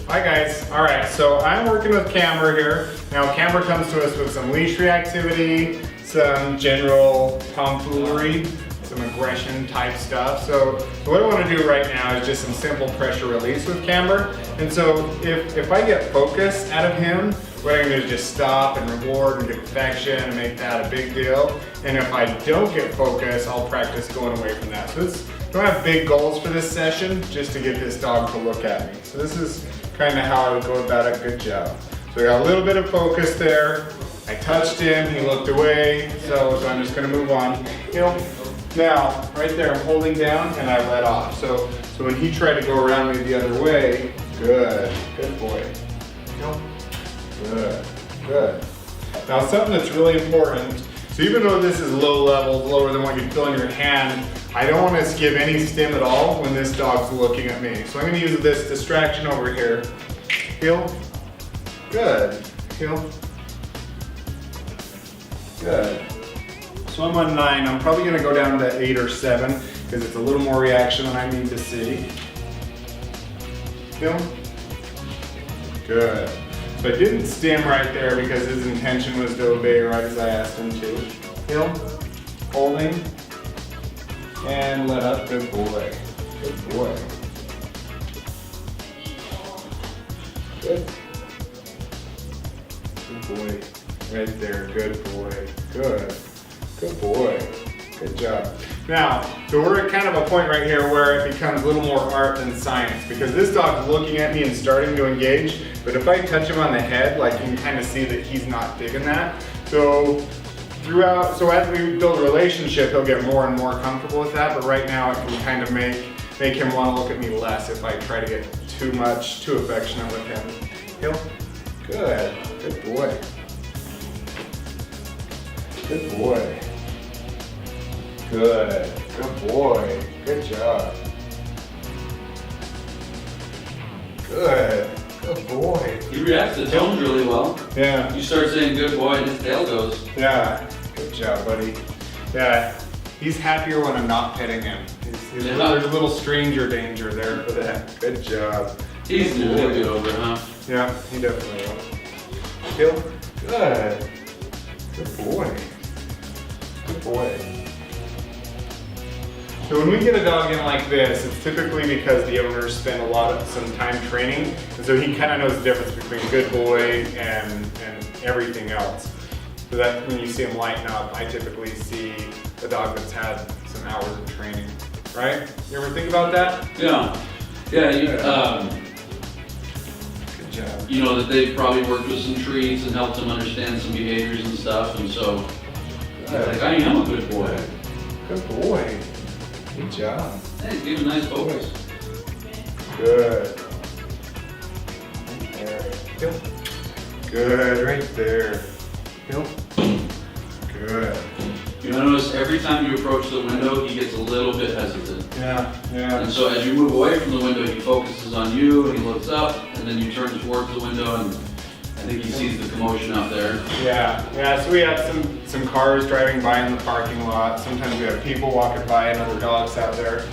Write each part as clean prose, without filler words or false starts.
Hi guys. All right, so I'm working with Camber here. Now Camber comes to us with some leash reactivity, some general tomfoolery, some aggression type stuff. So what I want to do right now is just some simple pressure release with Camber. And so if I get focus out of him, what I'm going to do is just stop and reward and get affection and make that a big deal. And if I don't get focus, I'll practice going away from that. So I don't have big goals for this session, just to get this dog to look at me. So this is kind of how I would go about it. Good job. So I got a little bit of focus there. I touched him, he looked away, so I'm just going to move on. Now, right there, I'm holding down and I let off. So when he tried to go around me the other way, good boy. Good. Now something that's really important, so even though this is low level, lower than what you'd feel in your hand, I don't want to give any stim at all when this dog's looking at me. So I'm going to use this distraction over here. Heel. Good. Heel. Good. So I'm on 9. I'm probably going to go down to 8 or 7 because it's a little more reaction than I need to see. Heel. Good. So I didn't stim right there because his intention was to obey right as I asked him to. Heel. Holding. And let up. Good boy. Good boy. Good. Good boy. Right there. Good boy. Good. Good boy. Good job. Now, so we're at kind of a point right here where it becomes a little more art than science, because this dog's looking at me and starting to engage, but if I touch him on the head, like, you can kind of see that he's not digging that. So as we build a relationship, he'll get more and more comfortable with that, but right now it can kind of make him want to look at me less if I try to get too affectionate with him. Heel. Good. Good boy. Good boy. Good. Good boy. Good job. Good. Good boy. He reacts to tones really well. Yeah. You start saying good boy and his tail goes. Yeah. Good job, buddy. Yeah. He's happier when I'm not petting him. There's a little stranger danger there for that. Good job. He'll get over, huh? Yeah, he definitely will. Heel. Good. Good boy. Good boy. So when we get a dog in like this, it's typically because the owners spend some time training, and so he kind of knows the difference between good boy and everything else. So that when you see him lighten up, I typically see a dog that's had some hours of training, right? You ever think about that? Yeah. Yeah. Good job. You know that they've probably worked with some treats and helped them understand some behaviors and stuff, and so like, I am a good boy. Good boy. Good job. Hey, give a nice focus. Good. Right there. Heel. Good, right there. Heel. Good. You notice every time you approach the window, he gets a little bit hesitant. Yeah. And so as you move away from the window, he focuses on you and he looks up, and then you turn towards the window, and I think he sees the commotion out there. Yeah, so we have some cars driving by in the parking lot. Sometimes we have people walking by and other dogs out there.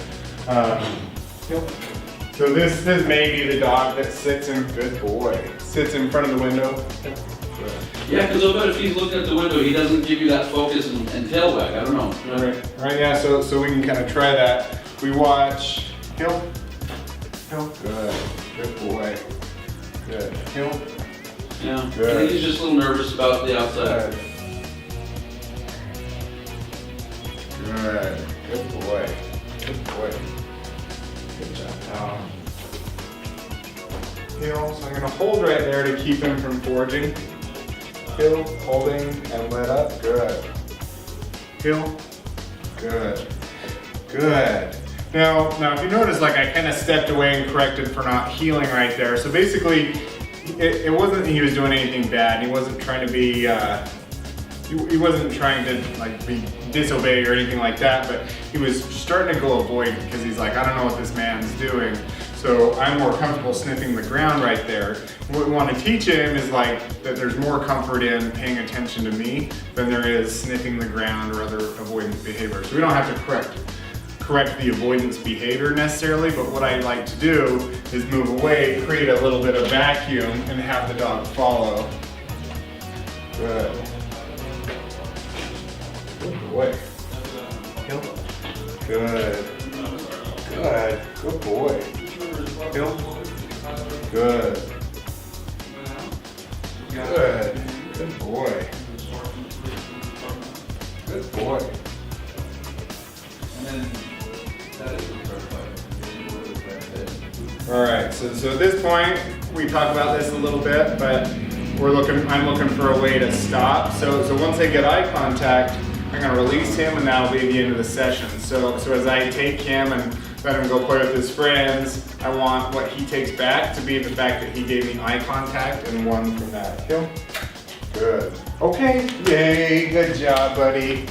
So this may be the dog that sits in front of the window. Yeah, because I'll bet if he's looking at the window, he doesn't give you that focus and tail wag. I don't know. Right, yeah, so we can kind of try that. We watch. Heel. Good boy. Good. Heel. Yeah, Good. I think he's just a little nervous about the outside. Good boy. Good boy. Good job, Tom. Heel, so I'm going to hold right there to keep him from foraging. Heel, holding, and let up. Good. Heel. Good. Good. Now if you notice, like, I kind of stepped away and corrected for not healing right there. So basically, it wasn't that he was doing anything bad. He wasn't trying to be, he wasn't trying to like be disobey or anything like that, but he was starting to go avoid because he's like, I don't know what this man's doing. So I'm more comfortable sniffing the ground right there. What we want to teach him is like that there's more comfort in paying attention to me than there is sniffing the ground or other avoidant behavior. So we don't have to correct the avoidance behavior necessarily, but what I like to do is move away, create a little bit of vacuum, and have the dog follow. Good. Good boy. Heel. Good. Good. Good boy. Heel. Good. Good. Good boy. Good boy. All right, so at this point, we talked about this a little bit, but I'm looking for a way to stop. So once I get eye contact, I'm gonna release him and that'll be the end of the session. So as I take him and let him go play with his friends, I want what he takes back to be the fact that he gave me eye contact and won from that. Heel. Good. Okay, yay, good job, buddy.